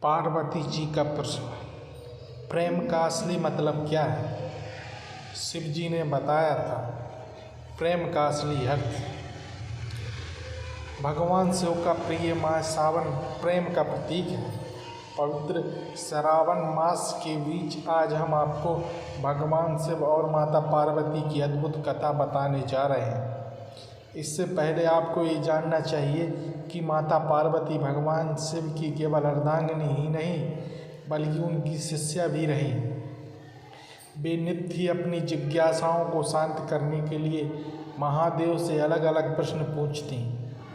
पार्वती जी का प्रश्न। प्रेम का असली मतलब क्या है? शिव जी ने बताया था प्रेम का असली अर्थ। भगवान शिव का प्रिय मास सावन प्रेम का प्रतीक है। पवित्र श्रावण मास के बीच आज हम आपको भगवान शिव और माता पार्वती की अद्भुत कथा बताने जा रहे हैं। इससे पहले आपको ये जानना चाहिए कि माता पार्वती भगवान शिव की केवल अर्धांगिनी ही नहीं बल्कि उनकी शिष्या भी रही। वे नित्य ही अपनी जिज्ञासाओं को शांत करने के लिए महादेव से अलग अलग प्रश्न पूछती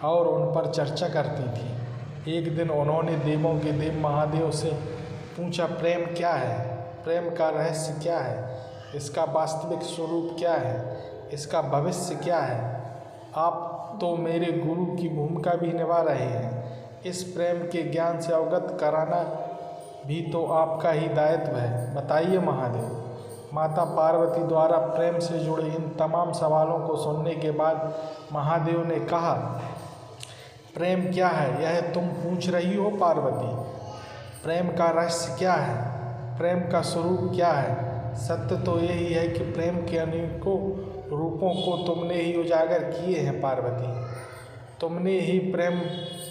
और उन पर चर्चा करती थी। एक दिन उन्होंने देवों के देव महादेव से पूछा, प्रेम क्या है? प्रेम का रहस्य क्या है? इसका वास्तविक स्वरूप क्या है? इसका भविष्य क्या है? आप तो मेरे गुरु की भूमिका भी निभा रहे हैं। इस प्रेम के ज्ञान से अवगत कराना भी तो आपका ही दायित्व है। बताइए महादेव। माता पार्वती द्वारा प्रेम से जुड़े इन तमाम सवालों को सुनने के बाद महादेव ने कहा, प्रेम क्या है यह तुम पूछ रही हो पार्वती? प्रेम का रहस्य क्या है? प्रेम का स्वरूप क्या है? सत्य तो यही है कि प्रेम के अनेकों रूपों को तुमने ही उजागर किए हैं पार्वती। तुमने ही प्रेम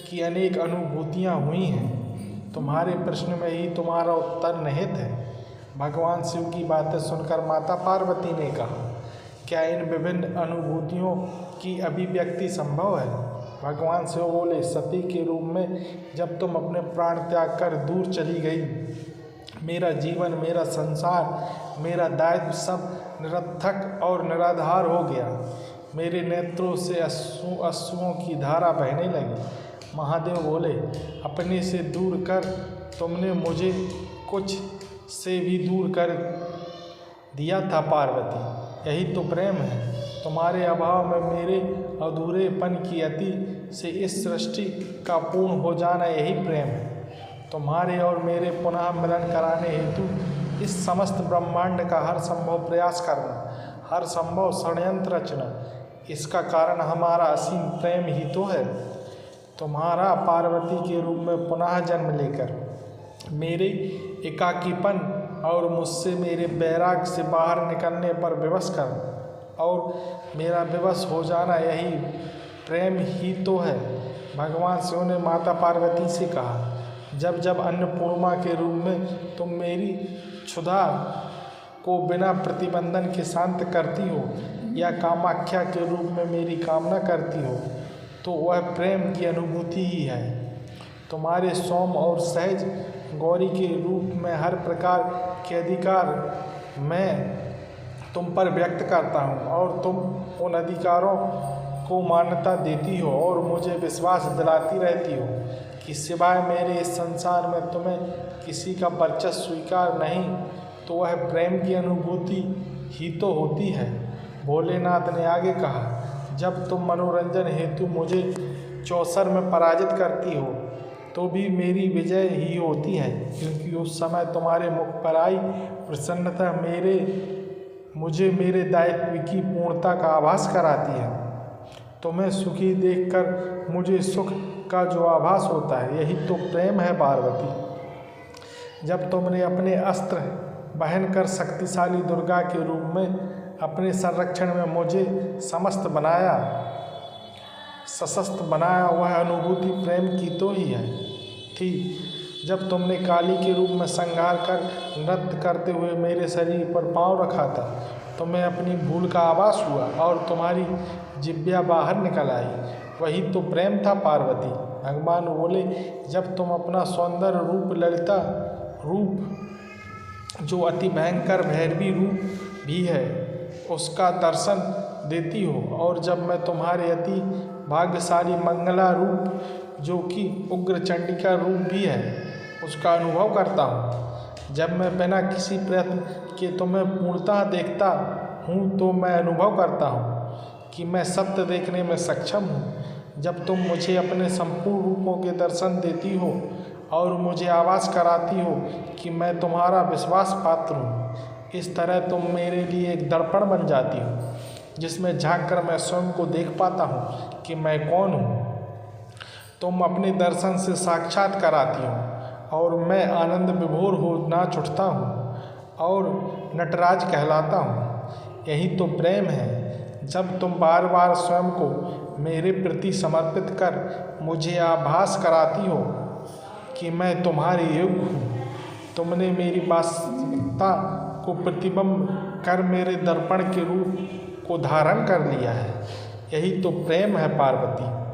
की अनेक अनुभूतियाँ हुई हैं। तुम्हारे प्रश्न में ही तुम्हारा उत्तर निहित है। भगवान शिव की बातें सुनकर माता पार्वती ने कहा, क्या इन विभिन्न अनुभूतियों की अभिव्यक्ति संभव है? भगवान शिव बोले, सती के रूप में जब तुम अपने प्राण त्याग कर दूर चली गई, मेरा जीवन, मेरा संसार, मेरा दायित्व सब निरर्थक और निराधार हो गया। मेरे नेत्रों से अश्रुओं की धारा बहने लगी। महादेव बोले, अपने से दूर कर तुमने मुझे कुछ से भी दूर कर दिया था पार्वती। यही तो प्रेम है। तुम्हारे अभाव में मेरे अधूरेपन की अति से इस सृष्टि का पूर्ण हो जाना यही प्रेम है। तुम्हारे और मेरे पुनः मिलन कराने हेतु इस समस्त ब्रह्मांड का हर संभव प्रयास करना, हर संभव षड्यंत्र रचना, इसका कारण हमारा असीम प्रेम ही तो है। तुम्हारा पार्वती के रूप में पुनः जन्म लेकर मेरे एकाकीपन और मुझसे मेरे वैराग से बाहर निकलने पर विवश करना और मेरा विवश हो जाना यही प्रेम ही तो है। भगवान शिव ने माता पार्वती से कहा, जब जब अन्नपूर्णा के रूप में तुम मेरी क्षुधा को बिना प्रतिबंधन के शांत करती हो या कामाख्या के रूप में मेरी कामना करती हो, तो वह प्रेम की अनुभूति ही है। तुम्हारे सोम और सहज गौरी के रूप में हर प्रकार के अधिकार मैं तुम पर व्यक्त करता हूँ और तुम उन अधिकारों को मान्यता देती हो और मुझे विश्वास दिलाती रहती हो कि सिवाय मेरे इस संसार में तुम्हें किसी का वर्चस्व स्वीकार नहीं, तो वह प्रेम की अनुभूति ही तो होती है। भोलेनाथ ने आगे कहा, जब तुम मनोरंजन हेतु मुझे चौसर में पराजित करती हो तो भी मेरी विजय ही होती है, क्योंकि उस समय तुम्हारे मुख पर आई प्रसन्नता मुझे मेरे दायित्व की पूर्णता का आभास कराती है। तुम्हें सुखी देखकर मुझे सुख का जो आभास होता है, यही तो प्रेम है पार्वती। जब तुमने अपने अस्त्र बहन कर शक्तिशाली दुर्गा के रूप में अपने संरक्षण में मुझे सशस्त्र बनाया, वह अनुभूति प्रेम की तो ही है थी। जब तुमने काली के रूप में संहार कर नृत्य करते हुए मेरे शरीर पर पांव रखा था, तुम्हें अपनी भूल का आभास हुआ और तुम्हारी जिह्वा बाहर निकल आई, वही तो प्रेम था पार्वती। भगवान बोले, जब तुम अपना सौंदर्य रूप, ललिता रूप, जो अति भयंकर भैरवी रूप भी है, उसका दर्शन देती हो, और जब मैं तुम्हारे अति भाग्यशाली मंगला रूप, जो कि उग्र चंडिका रूप भी है, उसका अनुभव करता हूँ। जब मैं बिना किसी प्रयत्न के तुम्हें पूर्णतः देखता हूँ तो मैं अनुभव करता हूँ कि मैं सत्य देखने में सक्षम हूँ। जब तुम मुझे अपने संपूर्ण रूपों के दर्शन देती हो और मुझे आभास कराती हो कि मैं तुम्हारा विश्वास पात्र हूँ, इस तरह तुम मेरे लिए एक दर्पण बन जाती हो, जिसमें झांक कर मैं स्वयं को देख पाता हूँ कि मैं कौन हूँ। तुम अपने दर्शन से साक्षात कराती हो और मैं आनंद विभोर हो नाच उठता हूँ और नटराज कहलाता हूँ। यही तो प्रेम है, जब तुम बार बार स्वयं को मेरे प्रति समर्पित कर मुझे आभास कराती हो कि मैं तुम्हारे योग्य हूँ। तुमने मेरी वास्तविकता को प्रतिबिंब कर मेरे दर्पण के रूप को धारण कर लिया है। यही तो प्रेम है पार्वती।